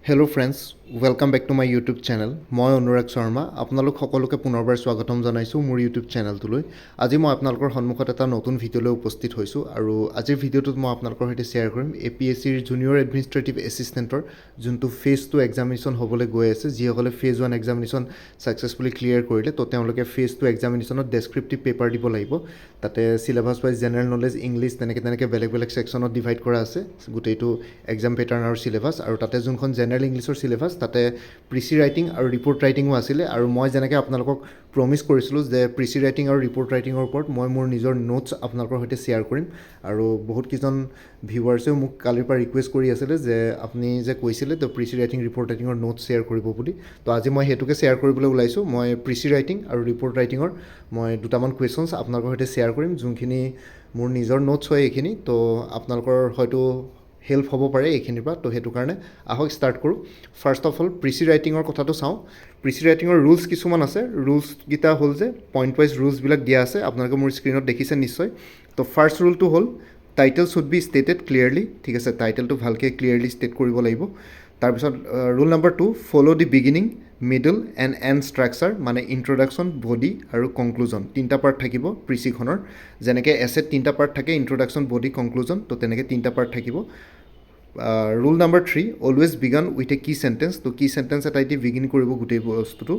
Hello friends, welcome back to my YouTube channel. মই অনুৰাগ শৰ্মা আপোনালোক সকলোকে পুনৰবাৰ স্বাগতম জনাইছোঁ মোৰ YouTube চেনেলটোলৈ। আজি মই আপোনালোকৰ সন্মুখত এটা নতুন ভিডিঅ'লৈ উপস্থিত হৈছোঁ আৰু আজিৰ ভিডিঅ'টোত মই আপোনালোকৰ সৈতে শ্বেয়াৰ কৰিম APSCৰ জুনিয়ৰ এডমিনিষ্ট্ৰেটিভ এছিষ্টেণ্টৰ যোনটো ফেজ 2 এক্সামিনেশ্যন হ'বলৈ গৈ আছে। যিসকলে ফেজ 1 এক্সামিনেশ্যন ছাকচেছফুলি ক্লিয়াৰ কৰিলে তো তেওঁলোকে ফেজ 2 এক্সামিনেশ্যনত ডেছক্ৰিপটিভ পেপাৰ দিব লাগিব। তাতে syllabus wise general knowledge, English তেনেকৈ বেলেগ বেলেগ ছেকশ্যনত ডিভাইড কৰা আছে গোটেইটো এক্সাম পেটাৰ্ণ আৰু চিলেবাছ। আৰু তাতে যোনখন জেনেৰেল ইংলিছৰ চিলেবাছ তাতে প্ৰিচি ৰাইটিং আৰু ৰিপৰ্ট ৰাইটিঙো আছিলে। আৰু মই যেনেকৈ আপোনালোকক প্ৰমিছ কৰিছিলোঁ যে প্ৰিচি ৰাইটিং আৰু ৰিপৰ্ট ৰাইটিঙৰ ওপৰত মই মোৰ নিজৰ নোটছ আপোনালোকৰ সৈতে শ্বেয়াৰ কৰিম। আৰু বহুতকেইজন ভিউৱাৰ্ছেও মোক কালিৰ পৰা ৰিকুৱেষ্ট কৰি আছিলে যে আপুনি যে কৈছিলে তো প্ৰিচি ৰাইটিং ৰিপৰ্ট ৰাইটিঙৰ নোটছ শ্বেয়াৰ কৰিব বুলি। তো আজি মই সেইটোকে শ্বেয়াৰ কৰিবলৈ ওলাইছোঁ। মই প্ৰিচি ৰাইটিং আৰু ৰিপৰ্ট ৰাইটিঙৰ মই দুটামান কুৱেশ্যনছ আপোনালোকৰ সৈতে শ্বেয়াৰ কৰিম, যোনখিনি মোৰ নিজৰ নোটছ হয় এইখিনি। তো আপোনালোকৰ হয়তো হেল্প হ'ব পাৰে এইখিনিৰ পৰা। তো সেইটো কাৰণে আহক ষ্টাৰ্ট কৰোঁ। ফাৰ্ষ্ট অফ অল প্ৰিচি ৰাইটিঙৰ কথাটো চাওঁ। প্ৰিচি ৰাইটিঙৰ ৰুলছ কিছুমান আছে। ৰুলছকেইটা হ'ল যে পইণ্ট ৱাইজ ৰুলছবিলাক দিয়া আছে, আপোনালোকে মোৰ স্ক্ৰীণত দেখিছে নিশ্চয়। তো ফাৰ্ষ্ট ৰুলটো হ'ল title should be stated clearly. ঠিক আছে, টাইটেলটো ভালকৈ ক্লিয়াৰলি ষ্টেট কৰিব লাগিব। তাৰপিছত rule number 2, follow' the beginning, middle and and structure, মানে ইণ্ট্ৰডাকশ্যন, বডি আৰু কনক্লুজন। তিনিটা পাৰ্ট থাকিব প্ৰিচিখনৰ। যেনেকৈ এছেট তিনিটা পাৰ্ট থাকে, ইণ্ট্ৰডাকশ্যন, বডি, কনক্লুজন, তো তেনেকৈ তিনিটা পাৰ্ট থাকিব। Rule number 3, always began with a কি চেণ্টেন্স। তো কি চেণ্টেন্স এটা দি বিগিন কৰিব গোটেই বস্তুটো।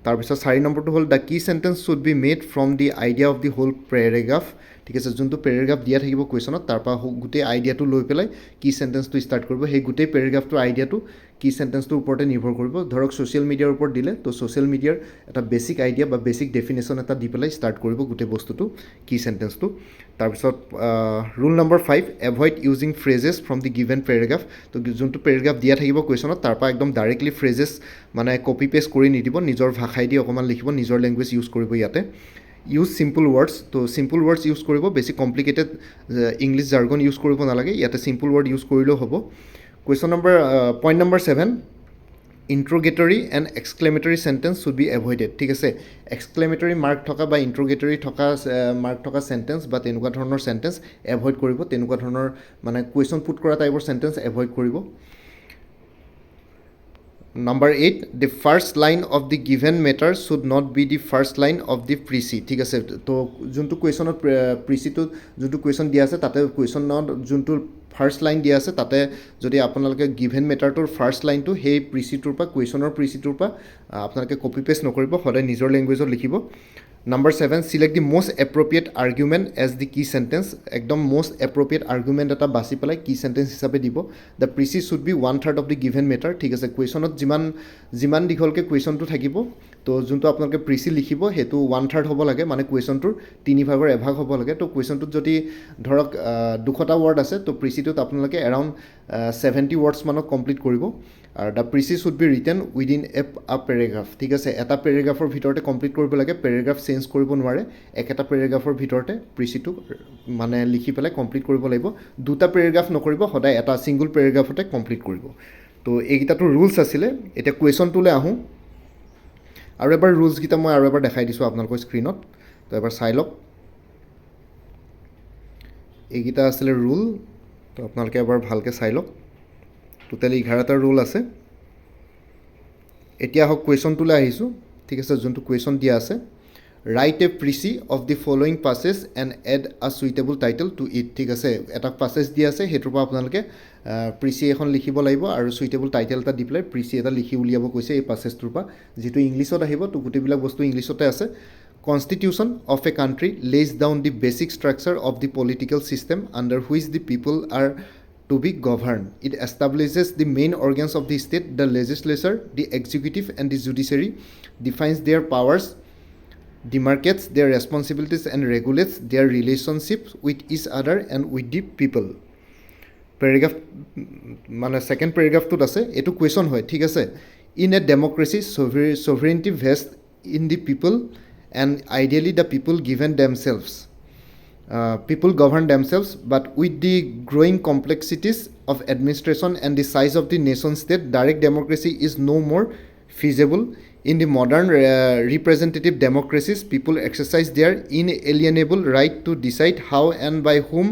তাৰপিছত 4 নম্বৰটো হ'ল the key sentence should be made from the idea of the whole paragraph. ঠিক আছে, যোনটো পেৰেগ্ৰাফ দিয়া থাকিব কুৱেশ্যনত তাৰপৰা গোটেই আইডিয়াটো লৈ পেলাই কি চেণ্টেন্সটো ষ্টাৰ্ট কৰিব। সেই গোটেই পেৰেগ্ৰাফটোৰ আইডিয়াটো কি চেণ্টেন্সটোৰ ওপৰতে নিৰ্ভৰ কৰিব। ধৰক ছ'চিয়েল মিডিয়াৰ ওপৰত দিলে তো ছ'চিয়েল মিডিয়াৰ এটা বেছিক আইডিয়া বা বেছিক ডেফিনেশ্যন এটা দি পেলাই ষ্টাৰ্ট কৰিব গোটেই বস্তুটো, কি চেণ্টেন্সটো। তাৰপিছত rule number 5, avoid using phrases from the given paragraph. তো যোনটো পেৰেগ্ৰাফ দিয়া থাকিব কুৱেশ্যনত তাৰপৰা একদম ডাইৰেক্টলি ফ্ৰেজেছ মানে কপি পেষ্ট কৰি নিদিব, নিজৰ ভাষাই দি অকণমান লিখিব, নিজৰ লেংগুৱেজ ইউজ কৰিব ইয়াতে। Use simple words. তো চিম্পল ৱৰ্ডছ ইউজ কৰিব, বেছি কমপ্লিকেটেড ইংলিছ জাৰ্গন ইউজ কৰিব নালাগে, ইয়াতে চিম্পল ৱৰ্ড ইউজ কৰিলেও হ'ব। Point number 7, interrogatory and exclamatory sentence should be avoided. ঠিক আছে, এক্সক্লেমেটৰী মাৰ্ক থকা বা ইণ্ট্ৰগেটৰী থকা মাৰ্ক থকা চেণ্টেন্স বা তেনেকুৱা ধৰণৰ চেণ্টেন্স এভইড কৰিব। তেনেকুৱা ধৰণৰ মানে কুৱেশ্যন পুট কৰা টাইপৰ চেণ্টেন্স এভইড কৰিব। Number 8, the first line of the given matter should not be the first line of the precis. ঠিক আছে, তো যোনটো কুৱেশ্যনত প্ৰিচিটোত যোনটো কুৱেশ্যন দিয়া আছে তাতে কুৱেশ্যনত যোনটো ফাৰ্ষ্ট লাইন দিয়া আছে তাতে যদি আপোনালোকে গিভেন মেটাৰটোৰ ফাৰ্ষ্ট লাইনটো সেই প্ৰিচিটোৰ পৰা কুৱেশ্যনৰ প্ৰিচিটোৰ পৰা আপোনালোকে কপি পেষ্ট নকৰিব, সদায় নিজৰ লেংগুৱেজত লিখিব। Number 7, select the most appropriate argument as the key sentence. একদম মষ্ট এপ্ৰপ্ৰিয়েট আৰ্গুমেণ্ট এটা বাছি পেলাই কি চেণ্টেন্স হিচাপে দিব। The precis should be 1/3 of the given matter. ঠিক আছে, কুৱেশ্যনত যিমান দীঘলকৈ কুৱেশ্যনটো থাকিব তো যোনটো আপোনালোকে প্ৰিচি লিখিব সেইটো 1/3 হ'ব লাগে, মানে কুৱেশ্যনটোৰ 3/4 এভাগ হ'ব লাগে। তো কুৱেশ্যনটোত যদি ধৰক 200টা ৱৰ্ড আছে তো প্ৰিচিটোত আপোনালোকে এৰাউণ্ড 70 ৱৰ্ডছ মানত কমপ্লিট কৰিব। আৰু the precis should be written within a paragraph. ঠিক আছে, এটা পেৰেগ্ৰাফৰ ভিতৰতে কমপ্লিট কৰিব লাগে, পেৰেগ্ৰাফ চেঞ্জ কৰিব নোৱাৰে। একেটা পেৰেগ্ৰাফৰ ভিতৰতে প্ৰিচিটো মানে লিখি পেলাই কমপ্লিট কৰিব লাগিব। 2টা পেৰেগ্ৰাফ নকৰিব, সদায় এটা ছিংগুল পেৰেগ্ৰাফতে কমপ্লিট কৰিব। তো এইকেইটাটো ৰুলছ আছিলে। এতিয়া কুৱেশ্যনটোলৈ আহোঁ। আৰু এবাৰ ৰুলছকেইটা মই আৰু এবাৰ দেখাই দিছোঁ আপোনালোকৰ স্ক্ৰীণত, তো এবাৰ চাই লওক। এইকেইটা আছিলে ৰুল, তো আপোনালোকে এবাৰ ভালকৈ চাই লওক। টোটেলি 11টা ৰুল আছে। এতিয়া আহক কুৱেশ্যনটোলৈ আহিছোঁ। ঠিক আছে, যোনটো কুৱেশ্যন দিয়া আছে, write a precis of the following passage and add a suitable title to it. ঠিক আছে, এটা পাছেজ দিয়া আছে, সেইটোৰ পৰা আপোনালোকে প্ৰিচি এখন লিখিব লাগিব আৰু চুইটেবল টাইটেল এটা দি পেলাই প্ৰিচি এটা লিখি উলিয়াব কৈছে এই পাছেজটোৰ পৰা, যিটো ইংলিছত আহিব। তো গোটেইবিলাক বস্তু ইংলিছতে আছে। Constitution of a country lays down the basic structure of the political system under which the people are to be governed. It establishes the main organs of the state, the legislature, the executive and the judiciary, defines their powers, demarcates their responsibilities and regulates their relationships with each other and with the people. Paragraph মানে second পেৰেগ্ৰাফটোত আছে, এইটো question হয়। ঠিক আছে, in a democracy sovereignty vests in the people and ideally the people govern themselves, but with the growing complexities of administration and the size of the nation state, direct democracy is no more feasible. In the modern representative democracies, people exercise their inalienable right to decide how and by whom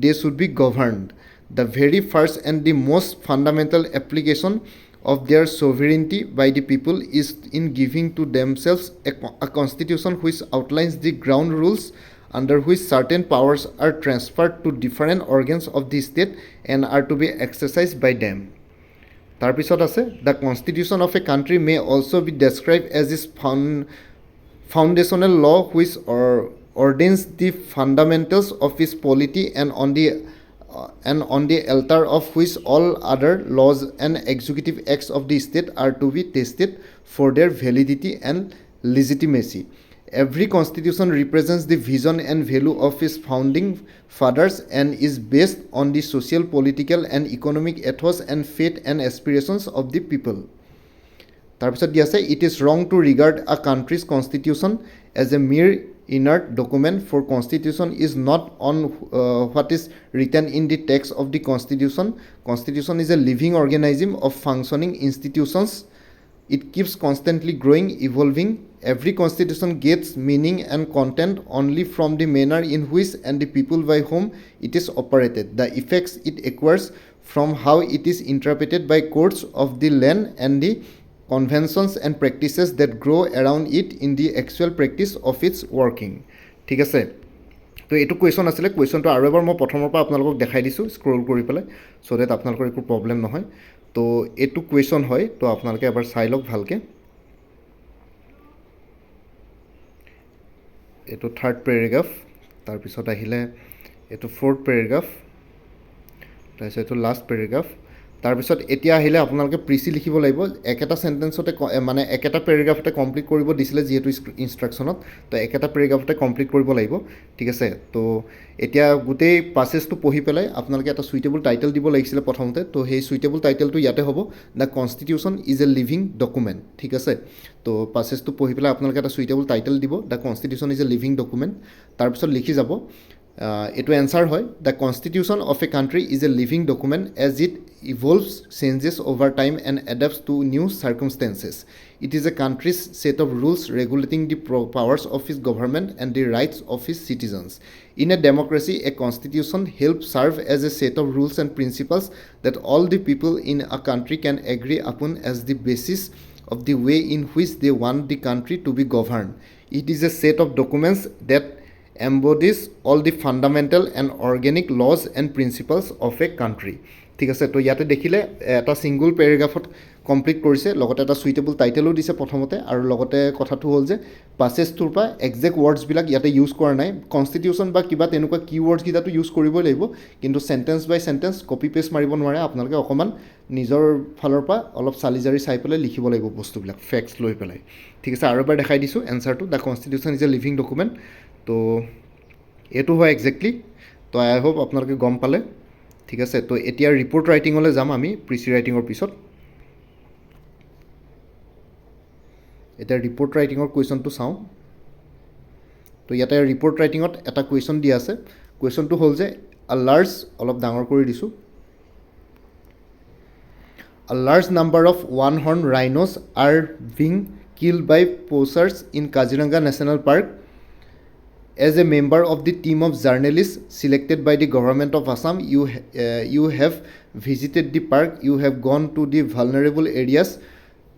they should be governed. the very first and the most fundamental application of their sovereignty by the people is in giving to themselves a constitution which outlines the ground rules under which certain powers are transferred to different organs of the state and are to be exercised by them. তাৰপিছত আছে the constitution of a country may also be described as its foundational law which ordains the fundamentals of its polity and on the altar of which all other laws and executive acts of the state are to be tested for their validity and legitimacy. Every constitution represents the vision and value of its founding fathers and is based on the social, political and economic ethos and faith and aspirations of the people. তাৰপিছত দিয়া আছে it is wrong to regard a country's constitution as a mere inert document, for constitution is not on what is written in the text of the constitution. Constitution is a living organism of functioning institutions. It keeps constantly growing, evolving. Every constitution gets meaning and content only from the manner in which and the people by whom it is operated. The effects it acquires from how it is interpreted by courts of the land and the conventions and practices that grow around it in the actual practice of its working. ঠিক আছে তো এইটো question আছিলে কুৱেশ্যনটো আৰু এবাৰ মই প্ৰথমৰ পৰা আপোনালোকক দেখাই দিছোঁ স্ক্ৰল কৰি পেলাই চ' ডেট আপোনালোকৰ একো প্ৰব্লেম নহয় তো এইটো কুৱেশ্যন হয় তো আপোনালোকে এবাৰ চাই লওক ভালকৈ এইটো থাৰ্ড পেৰেগ্ৰাফ তাৰপিছত আহিলে এইটো ফ'ৰ্থ পেৰেগ্ৰাফ তাৰপিছত এইটো লাষ্ট পেৰেগ্ৰাফ তাৰপিছত এতিয়া আহিলে আপোনালোকে প্ৰিচি লিখিব লাগিব একেটা সেন্টেন্সতে মানে একেটা পেৰেগ্ৰাফতে কমপ্লিট কৰিব দিছিলে যেহেতু ইনষ্ট্ৰাকশ্যনত তো একেটা পেৰেগ্ৰাফতে কমপ্লিট কৰিব লাগিব ঠিক আছে তো এতিয়া গোটেই পাছেজটো পঢ়ি পেলাই আপোনালোকে এটা সুইটেবল টাইটেল দিব লাগিছিলে প্ৰথমতে তো সেই সুইটেবল টাইটেলটো ইয়াতে হ'ব the constitution is a living document ঠিক আছে তো পাছেজটো পঢ়ি পেলাই আপোনালোকে এটা সুইটেবল টাইটেল দিব the constitution is a living document তাৰপিছত লিখি যাব এইটো এনসাৰ হয় the constitution of a country is a living document as it evolves, changes over time and adapts to new circumstances. It is a country's set of rules regulating the powers of its government and the rights of its citizens. In a democracy, a constitution helps serve as a set of rules and principles that all the people in a country can agree upon as the basis of the way in which they want the country to be governed. It is a set of documents that embodies all the fundamental and organic laws and principles of a country. ঠিক আছে তো ইয়াতে দেখিলে এটা single পেৰেগ্ৰাফত complete কৰিছে লগতে এটা suitable টাইটেলো দিছে প্ৰথমতে আৰু লগতে কথাটো হ'ল যে পাছেজটোৰ পৰা একজেক্ট ৱৰ্ডছবিলাক ইয়াতে ইউজ কৰা নাই কনষ্টিটিউশ্যন বা কিবা তেনেকুৱা কি ৱৰ্ডছকেইটাটো ইউজ কৰিবই লাগিব কিন্তু চেণ্টেন্স বাই চেণ্টেন্স কপি পেষ্ট মাৰিব নোৱাৰে আপোনালোকে অকণমান নিজৰ ফালৰ পৰা অলপ চালি জাৰি চাই পেলাই লিখিব লাগিব বস্তুবিলাক ফেক্টছ লৈ পেলাই ঠিক আছে আৰু এবাৰ দেখাই দিছোঁ এনচাৰটো the constitution is a living document তো এইটো হয় একজেক্টলি তো আই হোপ আপোনালোকে গম পালে ঠিক আছে তো এতিয়া ৰিপৰ্ট ৰাইটিঙলৈ যাম আমি প্ৰিচি ৰাইটিঙৰ পিছত এতিয়া ৰিপৰ্ট ৰাইটিঙৰ কুৱেশ্যনটো চাওঁ তো ইয়াতে ৰিপৰ্ট ৰাইটিঙত এটা কুৱেশ্যন দিয়া আছে কুৱেশ্যনটো হ'ল যে অলপ ডাঙৰ কৰি দিছোঁ A large number of one-horn rhinos are being killed by poachers in Kaziranga National Park. As a member of the team of journalists selected by the government of Assam, you have visited the park, you have gone to the vulnerable areas,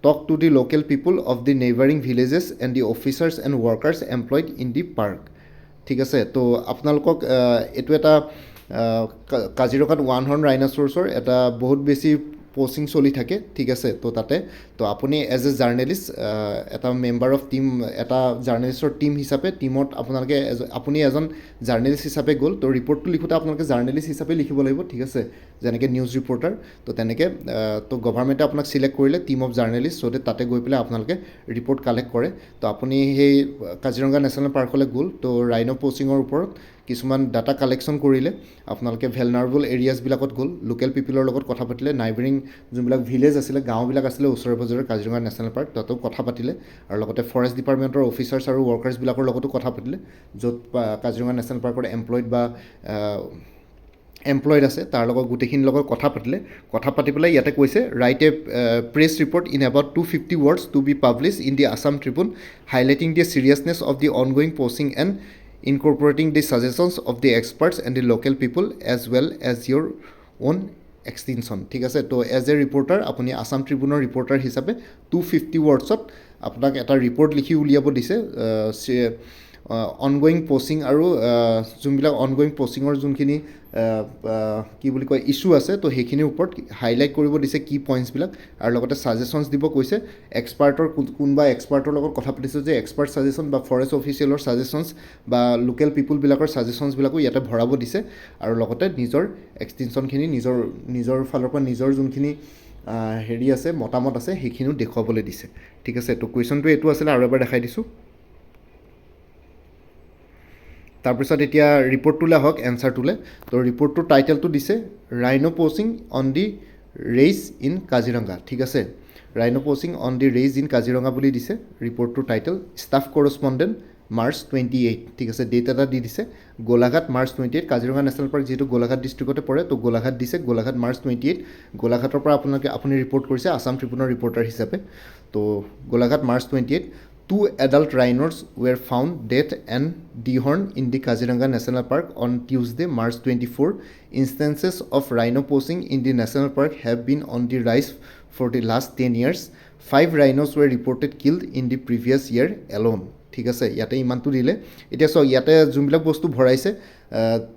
talked to the local people of the neighboring villages and the officers and workers employed in the park. ঠিক আছে তো আপোনালোকক এইটো এটা কাজিৰঙাত one horn ৰাইন'চৰছৰ এটা বহুত বেছি পোচিং চলি থাকে ঠিক আছে তো তাতে তো আপুনি এজ এ জাৰ্নেলিষ্ট এটা মেম্বাৰ অফ টিম এটা জাৰ্নেলিষ্টৰ টিম হিচাপে টিমত আপোনালোকে আপুনি এজন জাৰ্নেলিষ্ট হিচাপে গ'ল তো ৰিপৰ্টটো লিখোঁতে আপোনালোকে জাৰ্নেলিষ্ট হিচাপে লিখিব লাগিব ঠিক আছে যেনেকৈ নিউজ ৰিপৰ্টাৰ তো তেনেকৈ তো গভৰ্ণমেণ্টে আপোনাক চিলেক্ট কৰিলে টিম অফ জাৰ্নেলিষ্ট চ' তাতে গৈ পেলাই আপোনালোকে ৰিপৰ্ট কালেক্ট কৰে তো আপুনি সেই কাজিৰঙা নেশ্যনেল পাৰ্কলৈ গ'ল তো ৰাইন' পোচিঙৰ ওপৰত কিছুমান ডাটা কালেকশ্যন কৰিলে আপোনালোকে ভেলনাৰেবল এৰিয়াছবিলাকত গ'ল লোকেল পিপলৰ লগত কথা পাতিলে নাইবাৰিং যোনবিলাক ভিলেজ আছিলে গাঁওবিলাক আছিলে ওচৰে পাজৰে কাজিৰঙা নেশ্যনেল পাৰ্ক তাতেও কথা পাতিলে আৰু লগতে ফৰেষ্ট ডিপাৰ্টমেণ্টৰ অফিচাৰ্ছ আৰু ৱৰ্কাৰ্ছবিলাকৰ লগতো কথা পাতিলে য'ত কাজিৰঙা নেশ্যনেল পাৰ্কৰ এমপ্লয়ড আছে তাৰ লগত গোটেইখিনিৰ লগত কথা পাতি পেলাই ইয়াতে কৈছে write a press report in about 250 words to be publish in the Assam Tribune highlighting the seriousness of the ongoing poaching and incorporating the suggestions of the experts and the local people as well as your on extinction ঠিক আছে তো as a reporter আপুনি Assam ট্ৰিবিউনৰ reporter হিচাপে 250 ৱৰ্ডছত আপোনাক এটা report লিখি উলিয়াব দিছে অনগয়িং পচিং আৰু যোনবিলাক অনগয়িং পচিঙৰ যোনখিনি কি বুলি কয় ইছ্যু আছে তো সেইখিনিৰ ওপৰত হাইলাইট কৰিব দিছে কি পইণ্টছবিলাক আৰু লগতে ছাজেশ্যনছ দিব কৈছে এক্সপাৰ্টৰ কোনোবা এক্সপাৰ্টৰ লগত কথা পাতিছে যে এক্সপাৰ্ট ছাজেশ্যন বা ফৰেষ্ট অফিচিয়েলৰ ছাজেশ্যনছ বা লোকেল পিপুলবিলাকৰ ছাজেশ্যনছবিলাকো ইয়াতে ভৰাব দিছে আৰু লগতে নিজৰ এক্সটেনশ্যনখিনি নিজৰ ফালৰ পৰা নিজৰ যোনখিনি হেৰি আছে মতামত আছে সেইখিনিও দেখুৱাবলৈ দিছে ঠিক আছে তো কুৱেশ্যনটো এইটো আছিলে আৰু এবাৰ দেখাই দিছোঁ তাৰপিছত এতিয়া ৰিপৰ্টটোলৈ আহক এনচাৰটোলৈ তো ৰিপৰ্টটোৰ টাইটেলটো দিছে rhino poaching on the raise in Kaziranga ঠিক আছে rhino poaching on the raise in Kaziranga বুলি দিছে ৰিপৰ্টটোৰ টাইটেল ষ্টাফ কৰস্পণ্ডেণ্ট মাৰ্চ 28 ঠিক আছে ডেট এটা দি দিছে Golaghat March 28 Kaziranga national park যিহেতু গোলাঘাট ডিষ্ট্ৰিক্টতে পৰে তো গোলাঘাট দিছে গোলাঘাট মাৰ্চ 28 গোলাঘাটৰ পৰা আপুনি ৰিপৰ্ট কৰিছে আছাম ট্ৰিবিউনৰ ৰিপৰ্টাৰ হিচাপে তো Golaghat March 28 2 adult rhinos were found dead and dehorned in the Kaziranga National Park on Tuesday, March 24. Instances of rhino poaching in the national park have been on the rise for the last 10 years. 5 rhinos were reported killed in the previous year alone. ঠিক আছে ইয়াতে ইমানটো দিলে এতিয়া চাওক ইয়াতে যোনবিলাক বস্তু ভৰাইছে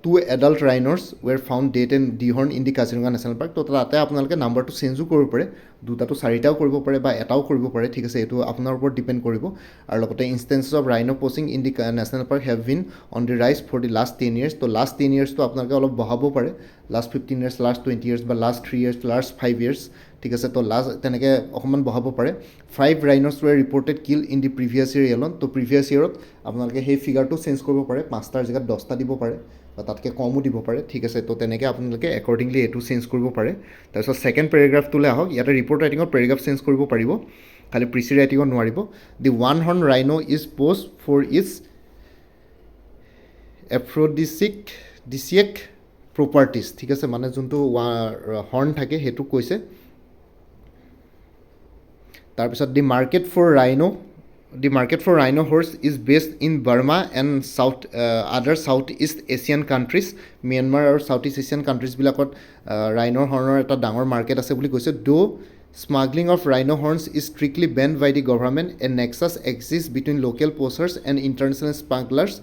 2 adult rhinos were found dead and dehorned in the Kaziranga National Park তো তাতে আপোনালোকে নাম্বাৰটো চেঞ্জো কৰিব পাৰে দুটাটো চাৰিটাও কৰিব পাৰে বা এটাও কৰিব পাৰে ঠিক আছে এইটো আপোনাৰ ওপৰত ডিপেণ্ড কৰিব আৰু লগতে instances of rhino poaching in the national park have been on the rise for the last 10 years তো লাষ্ট 10 yearsটো আপোনালোকে অলপ বঢ়াব পাৰে লাষ্ট 15 years লাষ্ট 20 years বা লাষ্ট 3 years লাষ্ট 5 years ঠিক আছে তো লাষ্ট তেনেকৈ অকণমান বঢ়াব পাৰে 5 rhinos were reported killed in the previous year alone তো প্ৰিভিয়াছ ইয়েৰত আপোনালোকে সেই ফিগাৰটো চেঞ্জ কৰিব পাৰে 5টাৰ জেগাত 10টা দিব পাৰে বা তাতকৈ কমো দিব পাৰে ঠিক আছে তো তেনেকৈ আপোনালোকে একৰ্ডিংলি এইটো চেঞ্জ কৰিব পাৰে তাৰপিছত ছেকেণ্ড পেৰেগ্ৰাফটোলৈ আহক ইয়াতে ৰিপৰ্ট ৰাইটিঙত পেৰেগ্ৰাফ চেঞ্জ কৰিব পাৰিব খালি প্ৰিচি ৰাইটিঙত নোৱাৰিব the one horn rhino is post for is aphrodisiac properties ঠিক আছে মানে যোনটো হৰ্ণ থাকে সেইটো কৈছে তাৰপিছত the market for rhino horns is based in Burma and other south east Asian countries Myanmar আৰু চাউথ ইষ্ট এছিয়ান কাণ্ট্ৰিজবিলাকত ৰাইনৰ হৰ্ণৰ এটা ডাঙৰ মাৰ্কেট আছে বুলি কৈছে smuggling of rhino horns is strictly banned by the government and nexus exist between local poachers and international স্মাগলাৰ্ছ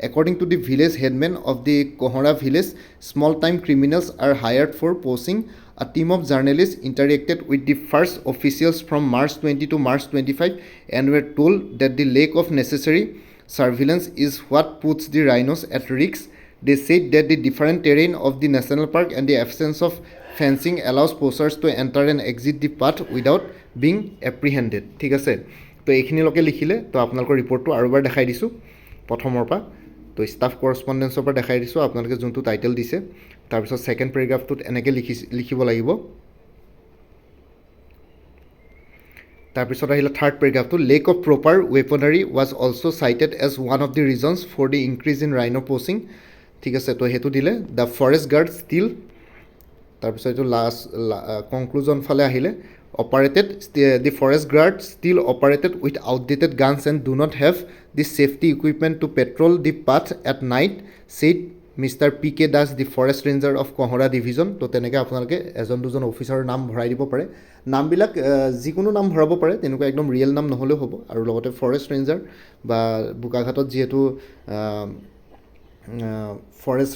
According to the village headman of the Kohora village, small-time criminals are hired for poaching. A team of journalists interacted with the first officials from March 20 to March 25 and were told that the lack of necessary surveillance is what puts the rhinos at risk. They said that the different terrain of the national park and the absence of fencing allows poachers to enter and exit the path without being apprehended. ঠিক আছে তো এইখিনিলৈকে লিখিলে তো আপোনালোকৰ ৰিপৰ্টটো আৰু এবাৰ দেখাই দিছোঁ প্ৰথমৰ পৰা তো ষ্টাফ কৰস্পণ্ডেঞ্চৰ পৰা দেখাই দিছোঁ আপোনালোকে যোনটো টাইটেল দিছে তাৰপিছত ছেকেণ্ড পেৰেগ্ৰাফটোত এনেকৈ লিখিব লাগিব তাৰপিছত আহিলে থাৰ্ড পেৰেগ্ৰাফটো lack of proper weaponry was also' cited as one of the reasons for the increase in rhino poaching ঠিক আছে তো সেইটো দিলে দ্য ফৰেষ্ট গাৰ্ড ষ্টিল তাৰপিছত এইটো লাষ্ট কনক্লুজন ফালে আহিলে operated the forest guard still operated with outdated guns and do not have the safety equipment to patrol the path at night said Mr. P.K. Das the forest ranger of Kohora division তো তেনেকৈ আপোনালোকে এজন দুজন অফিচাৰৰ নাম ভৰাই দিব পাৰে নামবিলাক যিকোনো নাম ভৰাব পাৰে তেনেকুৱা একদম ৰিয়েল নাম নহ'লেও হ'ব আৰু লগতে ফৰেষ্ট ৰেঞ্জাৰ বা বোকাঘাটত যিহেতু ফৰেষ্ট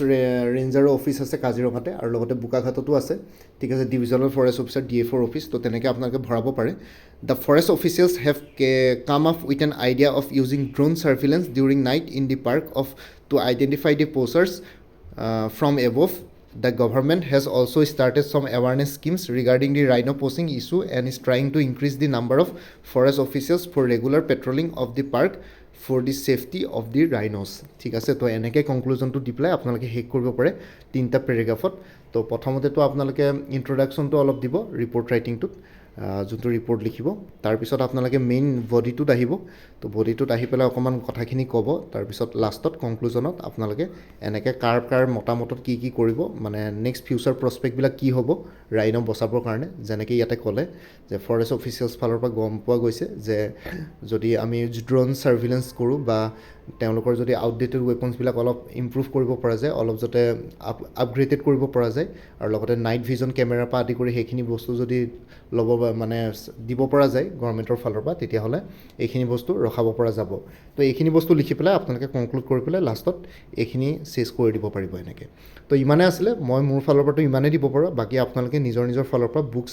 ৰেঞ্জাৰৰ অফিচ আছে কাজিৰঙাতে আৰু লগতে বোকাঘাটতো আছে ঠিক আছে ডিভিজনেল ফৰেষ্ট অফিচাৰ DFOৰ অফিচ তো তেনেকৈ আপোনালোকে ভৰাব পাৰে the forest officials have come up with an idea of using drone surveillance during night in the park of to identify the poachers from above The government has also started some awareness schemes regarding the rhino poaching issue and is trying to increase the number of forest officials for regular patrolling of the park for the safety of the rhinos. ঠিক আছে তো এনেকৈ কনক্লুজনটো দি পেলাই আপোনালোকে শেষ কৰিব পাৰে তিনিটা পেৰেগ্ৰাফত তো প্ৰথমতেতো আপোনালোকে ইণ্ট্ৰডাকশ্যনটো অলপ দিব ৰিপৰ্ট ৰাইটিংটোত যোনটো ৰিপৰ্ট লিখিব তাৰপিছত আপোনালোকে মেইন বডিটোত আহিব তো বডিটোত আহি পেলাই অকণমান কথাখিনি ক'ব তাৰপিছত লাষ্টত কনক্লুজনত আপোনালোকে এনেকৈ কাৰ মতামতত কি কৰিব মানে নেক্সট ফিউচাৰ প্ৰস্পেক্টবিলাক কি হ'ব ৰাইনো বচাবৰ কাৰণে যেনেকৈ ইয়াতে ক'লে যে ফৰেষ্ট অফিচিয়েলছ ফালৰ পৰা গম পোৱা গৈছে যে যদি আমি ড্ৰোন চাৰ্ভিলেঞ্চ কৰোঁ বা তেওঁলোকৰ যদি আউটডেটেড ৱেপনছবিলাক অলপ ইম্প্ৰুভ কৰিব পৰা যায়, অলপ যাতে আপগ্ৰেডেড কৰিব পৰা যায়, আৰু লগতে নাইট ভিজন কেমেৰাৰ পৰা আদি কৰি সেইখিনি বস্তু যদি ল'ব মানে দিব পৰা যায় গভৰ্ণমেণ্টৰ ফালৰ পৰা, তেতিয়াহ'লে এইখিনি বস্তু ৰখাব পৰা যাব। তো এইখিনি বস্তু লিখি পেলাই আপোনালোকে কনক্লুড কৰি পেলাই লাষ্টত এইখিনি চেছ কৰি দিব পাৰিব এনেকৈ। তো ইমানে আছিলে, মই মোৰ ফালৰ পৰাতো ইমানেই দিব পাৰোঁ, বাকী আপোনালোকে নিজৰ ফালৰ পৰা বুকছ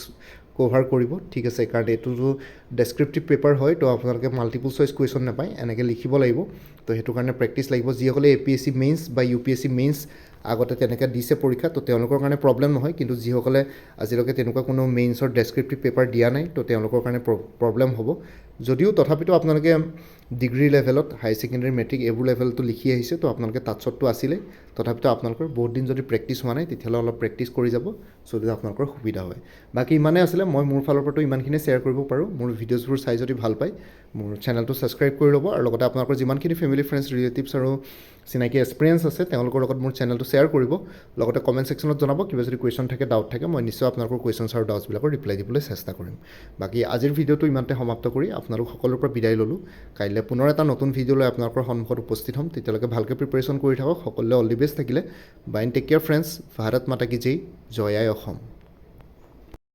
কভাৰ কৰিব, ঠিক আছে, কাৰণ এইটোতো ডেছক্ৰিপটিভ পেপাৰ হয়, তো আপোনালোকে মাল্টিপল চইচ কুৱেশ্যন নাপায়, এনেকৈ লিখিব লাগিব। তো সেইটো কাৰণে প্ৰেক্টিছ লাগিব। যিসকলে APSC মেইনছ বা UPSC মেইনছ আগতে তেনেকৈ দিছে পৰীক্ষা, তো তেওঁলোকৰ কাৰণে প্ৰব্লেম নহয়, কিন্তু যিসকলে আজিলৈকে তেনেকুৱা কোনো মেইনছৰ ডেছক্ৰিপটিভ পেপাৰ দিয়া নাই, তো তেওঁলোকৰ কাৰণে প্ৰব্লেম হ'ব। যদিও তথাপিতো আপোনালোকে ডিগ্ৰী লেভেলত হায়াৰ ছেকেণ্ডেৰী মেট্ৰিক এইবোৰ লেভেলটো লিখি আহিছে, তো আপোনালোকে টাটছতটো আছিলেই, তথাপিতো আপোনালোকৰ বহুত দিন যদি প্ৰেক্টিছ হোৱা নাই, তেতিয়াহ'লে অলপ প্ৰেক্টিছ কৰি যাব, যদি আপোনালোকৰ সুবিধা হয়। বাকী ইমানেই আছিলে, মই মোৰ ফালৰ পৰাতো ইমানখিনি শ্বেয়াৰ কৰিব পাৰোঁ। মোৰ ভিডিঅ'ছবোৰ চাই যদি ভাল পায়, মোৰ চেনেলটো ছাবস্ক্ৰাইব কৰি ল'ব, আৰু লগতে আপোনালোকৰ যিমানখিনি ফেমিলি, ফ্ৰেণ্ডছ, ৰিলেটিভছ আৰু চিনাকি এক্সপিৰিয়েঞ্চ আছে তেওঁলোকৰ লগত মোৰ চেনেলটো শ্বেয়াৰ কৰিব। লগতে কমেণ্ট ছেকশ্যনত জনাব, কিবা যদি কুৱেশ্যন থাকে, ডাউট থাকে, মই নিশ্চয় আপোনালোকৰ কুৱেশ্যনছ আৰু ডাউটছবিলাকৰ ৰিপ্লাই দিবলৈ চেষ্টা কৰিম। বাকী আজিৰ ভিডিঅ'টো ইমানতে সমাপ্ত কৰি আপোনালোক সকলোৰে পৰা বিদায় ল'লোঁ। কাইলৈ পুনৰ এটা নতুন ভিডিঅ' লৈ আপোনালোকৰ সন্মুখত উপস্থিত হ'ম। তেতিয়ালৈকে ভালকৈ প্ৰিপেৰেশ্যন কৰি থাকক। সকলোৱে অল দি বেষ্ট থাকিলে। Bye and take care friends. Bharat মাতা কি জয়, জয় আই অসম।